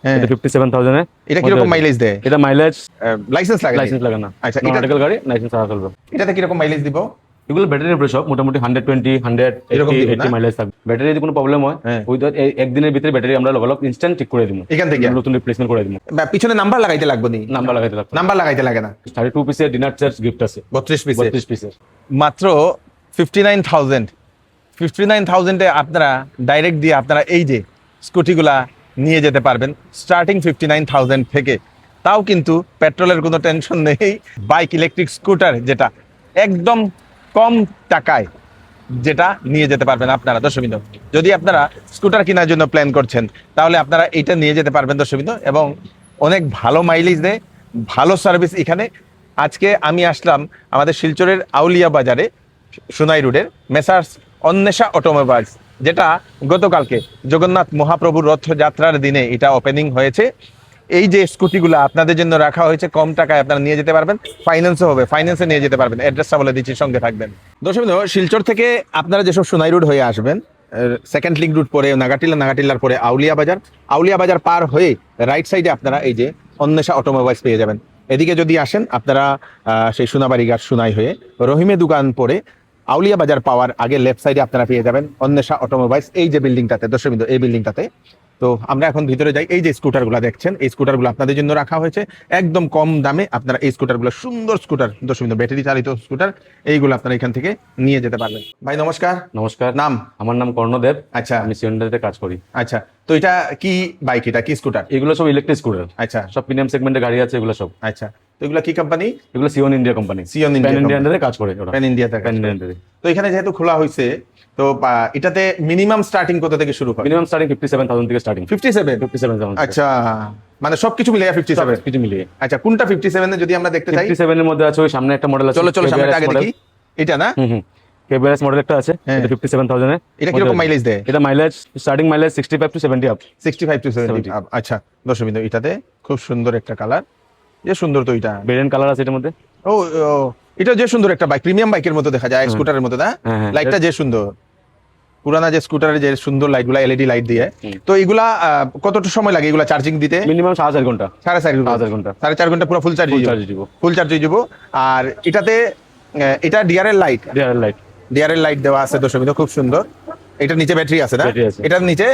হ্যাঁ এটা 57000 এ। এটা কি রকম মাইলেজ দেয়? এটা মাইলেজ লাইসেন্স লাগে? লাইসেন্স লাগে না। আচ্ছা, এটা মেডিকেল গাড়ি লাইসেন্স ছাড়া চলবে। এটাতে কি রকম মাইলেজ দিব? এগুলো ব্যাটারির উপরে সব মোটামুটি 120 এরকম 180 দিব না? 80 মাইলেজ থাকবে। ব্যাটারি যদি কোনো প্রবলেম হয় হ্যাঁ। ওই একদিনের ভিতরে ব্যাটারি আমরা লগালগ ইনস্ট্যান্ট ঠিক করে দিব, এখান থেকে নতুন রিপ্লেসমেন্ট করে দিব। পিছনে নাম্বার লাগাইতে লাগবে নি? নাম্বার লাগাইতে লাগবে। নাম্বার লাগাইতে লাগে না। 32 পিসের ডিনার চার্জ গিফট আছে, 32 পিস 32 পিসের। মাত্র 59,000 এ আপনারা ডাইরেক্ট দিয়ে আপনারা এই যে স্কুটিগুলা নিয়ে যেতে পারবেন স্টার্টিং 59,000 থেকে। তাও কিন্তু পেট্রোলের কোনো টেনশন নেই। বাইক ইলেকট্রিক স্কুটার যেটা একদম কম টাকায় যেটা নিয়ে যেতে পারবেন আপনারা দর্শকবৃন্দ। যদি আপনারা স্কুটার কেনার জন্য প্ল্যান করছেন তাহলে আপনারা এটা নিয়ে যেতে পারবেন দর্শকবৃন্দ, এবং অনেক ভালো মাইলেজ দেয়, ভালো সার্ভিস এখানে। আজকে আমি আসলাম আমাদের শিলচরের আউলিয়া বাজারে সোনাই রোডের মেসার্স অন্বেষা অটোমোবাইলস, যেটা গতকালকে জগন্নাথ মহাপ্রভুর রথযাত্রার দিনে এটা ওপেনিং হয়েছে। এই যে স্কুটিগুলো আপনাদের জন্য রাখা হয়েছে, কম টাকায় আপনারা নিয়ে যেতে পারবেন, ফাইন্যান্সও হবে, ফাইন্যান্সে নিয়ে যেতে পারবেন। অ্যাড্রেসটা বলে দিচ্ছি, সঙ্গে থাকবেন। দর্শক শিলচর থেকে আপনারা যেসব সোনাই রোড হয়ে আসবেন, সেকেন্ড লিঙ্ক রুট পরে নাগাটিল্লার পরে আউলিয়া বাজার পার হয়ে রাইট সাইডে আপনারা এই যে অন্বেষা অটোমোবাইলস পেয়ে যাবেন। এদিকে যদি আসেন আপনারা সেই সোনাবাড়িঘাট সোনাই হয়ে রহিমে দোকান পরে আউলিয়া বাজার পাওয়ার আগে লেফট সাইডে আপনারা পেয়ে যাবেন অন্বেষা অটোমোবাইলস, এই যে বিল্ডিংটাতে দর্শকবৃন্দ, এই বিল্ডিংটাতে। তো আমরা এখন ভিতরে যাই। এই যে স্কুটারগুলো দেখছেন, এই স্কুটারগুলো আপনাদের জন্য রাখা হয়েছে একদম কম দামে। আপনারা এই স্কুটারগুলো, সুন্দর স্কুটার দর্শকবৃন্দ, ব্যাটারি চালিত স্কুটার, এইগুলো আপনারা এখান থেকে নিয়ে যেতে পারবেন। ভাই নমস্কার। নমস্কার। নাম? আমার নাম কর্ণদেব। আচ্ছা, আমি সিওন্ডাতে কাজ করি। আচ্ছা। তো এটা কি বাইক, এটা কি স্কুটার? এগুলো সব ইলেকট্রিক স্কুটার। আচ্ছা, সব প্রিমিয়াম সেগমেন্টের গাড়ি আছে এগুলো সব। আচ্ছা। তো এগুলো কি কোম্পানি? এগুলো Sion India company. Sion India Pan India আন্ডারে কাজ করে ওরা। প্যান ইন্ডিয়াতে প্যান ইন্ডিয়া আন্ডারে। তো এখানে যেহেতু খোলা হয়েছে, তো এটাতে মিনিমাম স্টার্টিং কত থেকে শুরু হয়? মিনিমাম স্টার্টিং 57000 থেকে স্টার্টিং। 57? আচ্ছা, মানে সবকিছু মিলিয়ে 57? কিছু মিলিয়ে। আচ্ছা, কোনটা 57 এ যদি আমরা দেখতে চাই? 57 এর মধ্যে আছে ওই সামনে একটা মডেল আছে। চলো সামনে আগে দেখি। এটা না? কেবিআরএস মডেল একটা আছে, এটা 57000 এ। এটা কি রকম মাইলেজ দেয়? এটা mileage starting mileage 65 to 70 up. 65 to 70 up. আচ্ছা দর্শকবৃন্দ, এটাতে খুব সুন্দর একটা কালার, যে সুন্দর। তো এটা ভেরিয়েন্ট কালার আছে এটার মধ্যে। ও, এটা যে সুন্দর একটা বাইক, প্রিমিয়াম বাইকের মতো দেখা যায়, স্কুটারের মতো না? লাইটটা যে সুন্দর, পুরানা যে স্কুটারের যে সুন্দর লাইটগুলা, এলইডি লাইট দিয়ে। তো এগুলা কতটা সময় লাগে এগুলা চার্জিং দিতে? মিনিমাম 4.5 ঘন্টা। 4.5 ঘন্টা। 4.5 ঘন্টা পুরো ফুল চার্জ দিব। ফুল চার্জ দিব। আর এটাতে এটা ডিআরএল লাইট দেওয়া আছে দর্শকবৃন্দ, খুব সুন্দর। এটার নিচে ব্যাটারি আছে না? এটার নিচে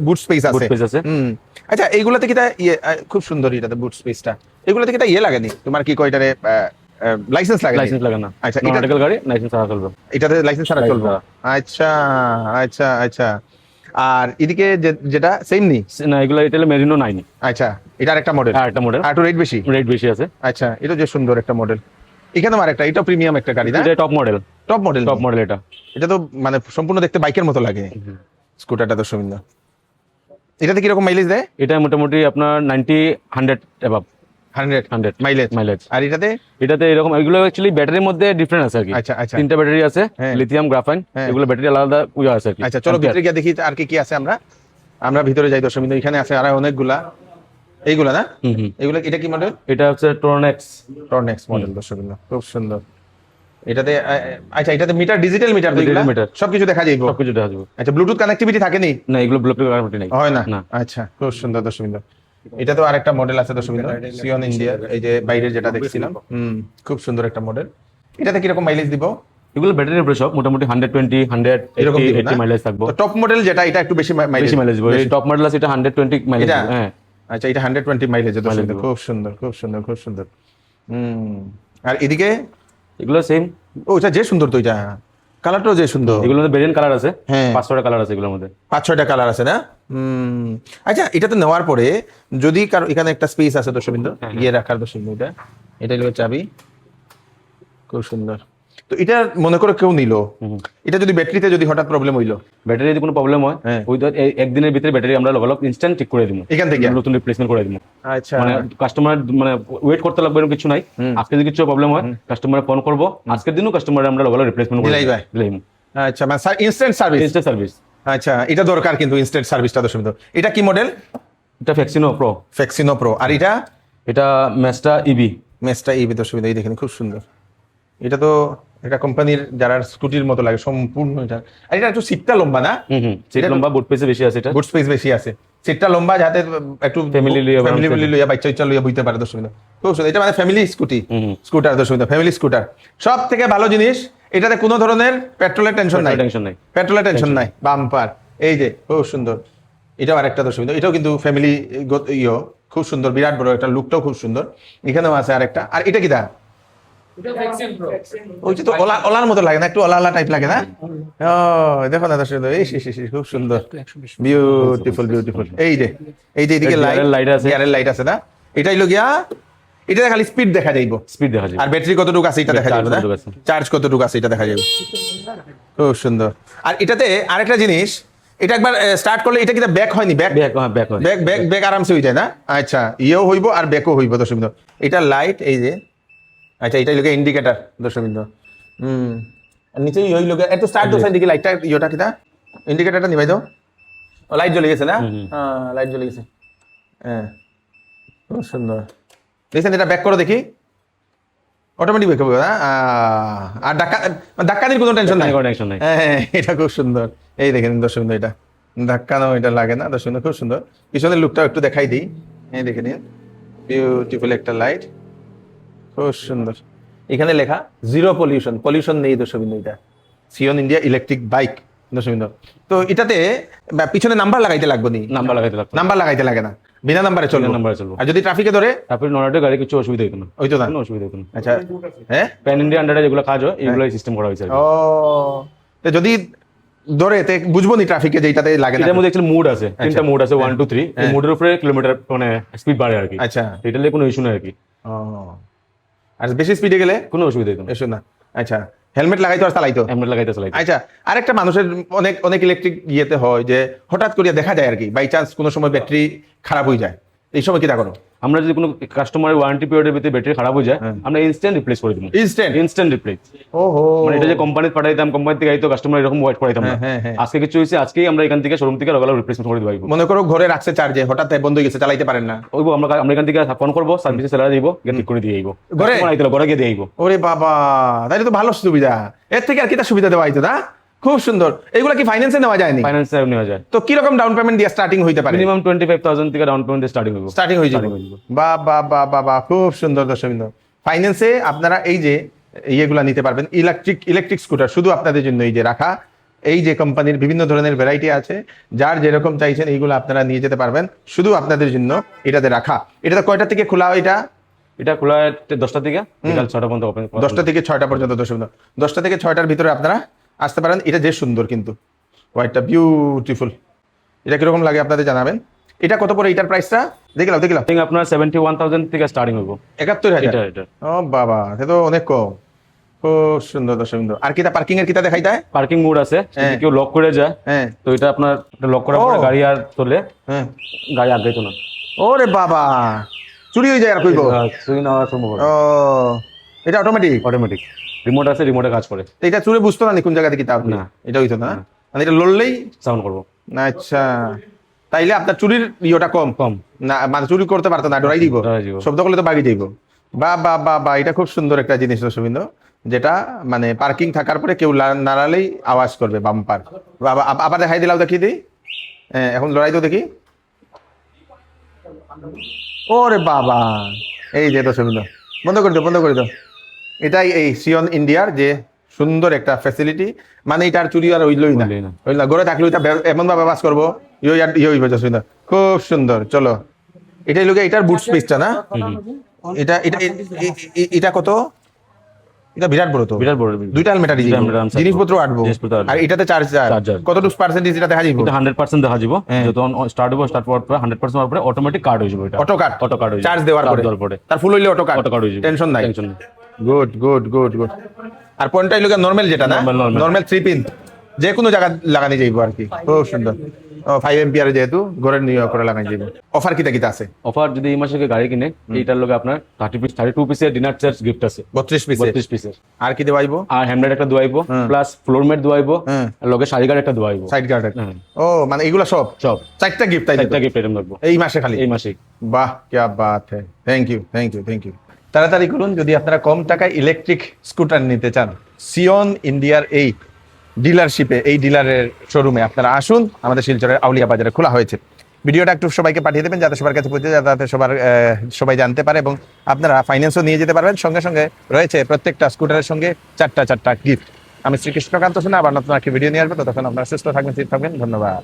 বুট স্পেস আছে। আচ্ছা, এইগুলাতে কি খুব সুন্দর, এটাতে বুট স্পেসটা, এগুলাতে কি লাগেনি তোমার? কি কয় এটারে লাইসেন্স লাগে? লাইসেন্স লাগে না। আচ্ছা, এটা মেডিকেল গাড়ি লাইসেন্স ছাড়া চলবে। এটাতে লাইসেন্স ছাড়া চলবে? আচ্ছা আচ্ছা আচ্ছা। আর এদিকে যেটা সেম নি না, এগুলা এটা মেরিনো 9। আচ্ছা, এটা আরেকটা মডেল। আরেকটা মডেল, একটু রেট বেশি আছে। আচ্ছা, এটা যে সুন্দর একটা মডেল। এখানে আরেকটা, এটা প্রিমিয়াম একটা গাড়ি না? এটা টপ মডেল। এটা তো মানে সম্পূর্ণ দেখতে বাইকের মতো লাগে স্কুটারটা দর্শকবৃন্দ। এটাতে কিরকম মাইলেজ দেয়? এটা মোটামুটি আপনার 90 100 এবাব। 100 মাইলেজ। আর এটাতে এরকম, এগুলো অ্যাকচুয়ালি ব্যাটারির মধ্যে ডিফারেন্ট আছে আর কি। আচ্ছা আচ্ছা। 3টা ব্যাটারি আছে, লিথিয়াম গ্রাফাইন। এগুলো ব্যাটারি আলাদা ইয়ে আছে আর কি। আচ্ছা, চলো ভিতরে গিয়ে দেখি আর কি আছে। আমরা ভিতরে যাই দর্শকবৃন্দ। এখানে আছে আর অনেকগুলা, এইগুলা না? এগুলা, এটা কি মডেল? এটা হচ্ছে টর্নেক্স মডেল দর্শকবৃন্দ, খুব সুন্দর। এটাতে আচ্ছা, এটাতে ডিজিটাল মিটার সবকিছু দেখা যাবে। আচ্ছা, ব্লুটুথ কানেক্টিভিটি থাকেনি? না, এগুলো ব্লুটুথ কানেক্টিভিটি নাই, হয় না? আচ্ছা, খুব সুন্দর দর্শকবৃন্দ। এটা তো আরেকটা মডেল আছে দর্শকবৃন্দ, সিওন ইন্ডিয়া, এই যে বাইরের যেটা দেখছিলাম। খুব সুন্দর একটা মডেল। এটাতে কিরকম মাইলেজ দিব? এগুলো ব্যাটারির উপরে সব মোটামুটি 120 180 মাইলেজ থাকবে। টপ মডেল যেটা, এটা একটু বেশি মাইলেজ দিব। এই টপ মডেল আছে, এটা 120 মাইলেজ। হ্যাঁ, আচ্ছা, এটা 120 মাইলেজ দর্শকবৃন্দ, খুব সুন্দর। আর এদিকে এগুলো সেম। ও, এটা যে সুন্দর। তো এটা কালারটাও যে সুন্দর। এগুলোর মধ্যে ভেরিয়েন্ট কালার আছে, হ্যাঁ 5-6টা কালার আছে এগুলোর মধ্যে। 5-6টা কালার আছে না? আচ্ছা, এটা তো নেওয়ার পরে যদি কারো এখানে একটা স্পেস আছে দর্শকবৃন্দ, গিয়ে রাখার দর্শকবৃন্দ, এটা হলো চাবি, খুব সুন্দর। তো এটা মনে করে কেউ নিল, এটা যদি ব্যাটারিতে যদি হঠাৎ প্রবলেম হইলো, ব্যাটারি যদি কোনো প্রবলেম হয় ওই একদিনের ভিতরে ব্যাটারি আমরা লগালগ ইনস্ট্যান্ট ঠিক করে দিব, এখান থেকে নতুন রিপ্লেসমেন্ট করে দিব। আচ্ছা, মানে কাস্টমার মানে ওয়েট করতে লাগবে এরকম কিছু নাই। আজকে যদি কিছু প্রবলেম হয় কাস্টমারে ফোন করব, আজকের দিনও কাস্টমার আমরা লগালগ রিপ্লেসমেন্ট করে দিলাম। আচ্ছা, মানে ইনস্ট্যান্ট সার্ভিস। আচ্ছা, এটা দরকার কিন্তু ইনস্ট্যান্ট সার্ভিসটা দর্শকবৃন্দ। এটা কি মডেল? এটা ফ্যাক্সিনো প্রো। আর এটা মেস্টা ইবি দর্শকবৃন্দ, এই দেখেন খুব সুন্দর। এটা তো একটা কোম্পানির যারা স্কুটির মতো লাগে সম্পূর্ণ এটা। আর এটা একটু সিটটা লম্বা না? সিট লম্বা, বুট স্পেস বেশি আছে এটা। বুট স্পেস বেশি আছে, সিটটা লম্বা, যাতে একটু ফ্যামিলি লইয়া বাচ্চা লইয়া বইতে পারে। দর্শক বিন্দু খুব সুন্দর, এটা মানে ফ্যামিলি স্কুটার। দর্শক বিন্দু ফ্যামিলি স্কুটার সব থেকে ভালো জিনিস, এটাতে কোনো ধরনের পেট্রোলের টেনশন নাই, পেট্রোলের টেনশন নাই, বাম্পার। এই যে খুব সুন্দর, এটাও আরেকটা দর্শক বিন্দু, এটাও কিন্তু ফ্যামিলি খুব সুন্দর, বিরাট বড়, একটা লুকটাও খুব সুন্দর। এখানেও আছে আরেকটা। আর এটা কি দা? ওই যে তো ওলার মতো লাগে না, একটু ওলা টাইপ লাগে না? ও দেখো না দর্শক, খুব সুন্দর, বিউটিফুল বিউটিফুল। এই যে এইদিকে লাইট আছে, এয়ারের লাইট আছে না? এটাই লগিয়া, এটা খালি স্পিড দেখা যাইব, স্পিড দেখা যাবে। আর ব্যাটারি কতটুকু আছে এটা দেখা যাবে না, চার্জ কতটুকু আছে এটা দেখা যাবে। খুব সুন্দর। আর এটাতে আরেকটা জিনিস, এটা একবার স্টার্ট করলে এটা কিন্তু ব্যাক হয়নি, ব্যাক আরামসে হয়ে যায় না? আচ্ছা, ইয়েও হইব আর ব্যাকও হইব দর্শক বিন্দু। এটা লাইট, এই যে, আচ্ছা এটাই লোকে ইন্ডিকেটর দর্শক বিন্দু। আর নিচে ওই লোকে একটু স্টার্ট দোসাই দিকে লাইটটা, ইয়েটা কিটা ইন্ডিকেটরটা নিভাই দাও। ও লাইট জ্বলে গেছে না? হ্যাঁ লাইট জ্বলে গেছে। হ্যাঁ খুব সুন্দর। দেখছেন, এটা ব্যাক করো দেখি, অটোমেটিক ব্যাক হবে না? আর ধাক্কানির কোনো টেনশন নাই। হ্যাঁ এটা খুব সুন্দর। এই দেখেন দর্শক বিন্দু, এটা ধাক্কানো এটা লাগে না দর্শক বিন্দু, খুব সুন্দর। পিছনের লুকটাও একটু দেখাই দিই, এই দেখে নিন, বিউটিফুল একটা লাইট, খুব সুন্দর। এখানে লেখা জিরো পলিউশন, পলিউশন নেই দর্শক বিন্দু। এটা সিয়ন ইন্ডিয়া ইলেকট্রিক বাইক দর্শক বিন্দু। তো এটাতে পিছনে নাম্বার লাগাইতে লাগবে নি? নাম্বার লাগাইতে লাগে না, বিনা নাম্বারে চলবে। আর যদি ট্রাফিকে ধরে তারপরে নর্মাল গাড়ি কিছু অসুবিধা হইতো না, হইতো না, কোনো অসুবিধা হইতো না। আচ্ছা, হ্যাঁ প্যান ইন্ডিয়া আন্ডারে যেগুলো কাজ হয় এইগুলো সিস্টেম করা হয়েছে। ও তো যদি ধরে তে বুঝবো নি ট্রাফিকে যেটাতে লাগে না। এটার মধ্যে অ্যাকচুয়ালি মুড আছে, তিনটা মুড আছে, 1 2 3। এই মুডের উপরে কিলোমিটার মানে স্পিড বাড়ে আর কি। আচ্ছা, এটা নিয়ে কোনো ইস্যু নাই আর কি। ও আর বেশি স্পিডে গেলে কোনো অসুবিধা হইতো না। এসো না। আচ্ছা, হেলমেট লাগাইতো আর চালাইতো? হেলমেট লাগাইতে চালাইতো। আচ্ছা, আরেকটা মানুষের অনেক ইলেকট্রিক ইয়েতে হয় যে হঠাৎ করে দেখা যায় আর কি, বাই চান্স কোনো সময় ব্যাটারি খারাপ হয়ে যায়, এই সময় কি তা করো? আমরা যদি কোনো কাস্টমারের ওয়ারেন্টি পিরিয়ডের ভিতরে ব্যাটারি খারাপ হয়ে যায়, আমরা ইনস্ট্যান্ট রিপ্লেস করে দিব। Instant replace. ওহো, মানে এটা যে কোম্পানিতে পাঠাইতাম, কোম্পানি থেকে আইতো, কাস্টমার এরকম ওয়েট করাইতাম না। আজকে কিছু হইছে, আজকেই আমরা এখান থেকে শোরুম থেকে রগালা রিপ্লেসমেন্ট করে দিব। মনে করো ঘরে রাখছে চার্জে, হঠাৎ বন্ধ হয়ে গেছে, চালাইতে পারেন না, ওইবো আমরা এখান থেকে ফোন করবো, সার্ভিসে সেলার দিব, ঠিক করে দিয়ে আইবো। ঘরে গিয়ে দিয়ে আইবো। ওরে বাবা, তাইলে তো ভালো সুবিধা। এর থেকে আর কি সুবিধা দেওয়া হইতো না? খুব সুন্দর। এগুলা কি ফাইন্যান্সে নেওয়া যায়নি? ফাইন্যান্সে নেওয়া যায়। তো কি রকম ডাউন পেমেন্ট দিয়ে স্টার্টিং হইতে পারে? মিনিমাম 25,000 থেকে ডাউন পেমেন্ট স্টার্টিং হইব। স্টার্টিং হয়ে যাবে। বাহ, খুব সুন্দর দর্শক বিন্দু। ফাইন্যান্সে আপনারা এই যে ইয়েগুলা নিতে পারবেন, ইলেকট্রিক স্কুটার শুধু আপনাদের জন্য এই যে রাখা, এই যে কোম্পানির বিভিন্ন ধরনের ভ্যারাইটি আছে, যার যেরকম চাইছেন এইগুলো আপনারা নিয়ে যেতে পারবেন, শুধু আপনাদের জন্য এটাতে রাখা। এটাতে কয়টা থেকে খোলা? এটা খোলা 10টা থেকে বিকাল 6টা পর্যন্ত ওপেন। 10টা থেকে 6টা পর্যন্ত দর্শক বিন্দু। 10টা থেকে 6টার ভিতরে আপনারা আসতে পারেন। এটা যে সুন্দর, কিন্তু হোয়াইটটা বিউটিফুল। এটা কিরকম লাগে আপনাদের জানাবেন। এটা কত পরে? এটার প্রাইসটা দেখলাম আপনার 71,000 থেকে স্টার্টিং হইব। 71,000? ও বাবা, সে তো অনেক কম। খুব সুন্দর দর্শক বিন্দু। আর কিটা পার্কিং এর কিটা দেখাই দেয়? পার্কিং মোড আছে, যদি কেউ লক করে যায়, তো এটা আপনার লক করার পরে গাড়ি আর চলে, গাড়ি আগাইতো না। ওরে বাবা, চুরি হয়ে যায় আর কইবো? চুরি না হওয়ার সম্ভাবনা। ও এটা অটোমেটিক রিমোট আছে, রিমোটে কাজ করে। তো এটা চুরে বুঝতো না কোন জায়গা থেকে তাও? না, এটা হইতো না, মানে এটা লড়লেই সাউন্ড করবো। আচ্ছা, তাইলে আপনার চুরির ইয়েটা কম না, মানে চুরি করতে পারতো না, ডরাই দিব, শব্দ করলে তো বাগি যাইব। বা এটা খুব সুন্দর একটা জিনিস দর্শক বিন্দু, যেটা মানে পার্কিং থাকার পরে কেউ নাড়ালেই আওয়াজ করবে, বাম্পার। বাবা আবার দেখাই দিলাম, দেখিয়ে দিই। এখন লড়াই তো দেখি। ওরে বাবা, এই যে দর্শক বিন্দু, বন্ধ করে দাও। এটাই এই সিয়ন ইন্ডিয়ার যে সুন্দর একটা ফ্যাসিলিটি, মানে এটার চুরি আর হইলই না, ঘরে থাকলে এমন ভাবে বাস করবো, খুব সুন্দর। চলো, এটাই লোকে, এটার বুট স্পেসটা না, এটা কত? এটা বিরাট বড় তো, দুইটা হেলমেটারি জিনিসপত্র আটবো। আর এটাতে চার্জার কতটুকু পার্সেন্টেজ এটা দেখা যাবে? 100% দেখা যাবে। যখন স্টার্ট হবে, স্টার্ট হওয়ার পরে 100% হওয়ার পরে অটোমেটিক কার্ড হয়ে যাবে। এটা অটো কার্ড হয়ে যাবে চার্জ দেওয়ার পরে, তার ফুল হইলে অটো কার্ড হয়ে যাবে, টেনশন নাই। গুড। আর পয়েন্টটাই লোকে নরমাল, যেটা না নরমাল 3 পিন, যে কোনো জায়গা লাগানি যাইবো আর কি। খুব সুন্দর। 5 এম্পিয়ার যেহেতু ঘরের নিয়ে করে লাগাই যাইবো। অফার কিটা আছে? অফার যদি এই মাসে গাড়ি কিনে, এইটার লগে আপনার 32 পিসের ডিনার সেট গিফট আছে। 32 পিসের। আর কি দেওয়াইবো? আর হ্যান্ডমেড একটা দেওয়াইবো, প্লাস ফ্লোর ম্যাট দেওয়াইবো, আর লগে সাইড গার্ড একটা দেওয়াইবো। Side guard? ও মানে এগুলা সব 4টা গিফট, 4টা গিফট এরকম লাগবে এই মাসে খালি? এই মাসে। বাহ, কি বাত হ্যায়। Thank you. তাড়াতাড়ি করুন যদি আপনারা কম টাকায় ইলেকট্রিক স্কুটার নিতে চান। সিয়ন ইন্ডিয়ার এই ডিলারশিপে, এই ডিলারের শোরুমে আপনারা আসুন, আমাদের শিলচরের আউলিয়া বাজারে খোলা হয়েছে। ভিডিওটা একটু সবাইকে পাঠিয়ে দেবেন যাতে সবার কাছে পৌঁছে যায়, যাতে সবাই জানতে পারে, এবং আপনারা ফাইন্যান্সও নিয়ে যেতে পারবেন। সঙ্গে সঙ্গে রয়েছে প্রত্যেকটা স্কুটারের সঙ্গে চারটা গিফট। আমি শ্রীকৃষ্ণকান্ত সোনা আবার নতুন একটি ভিডিও নিয়ে আসবো। ততক্ষণ আপনারা সুস্থ থাকবেন, ঠিক থাকবেন। ধন্যবাদ।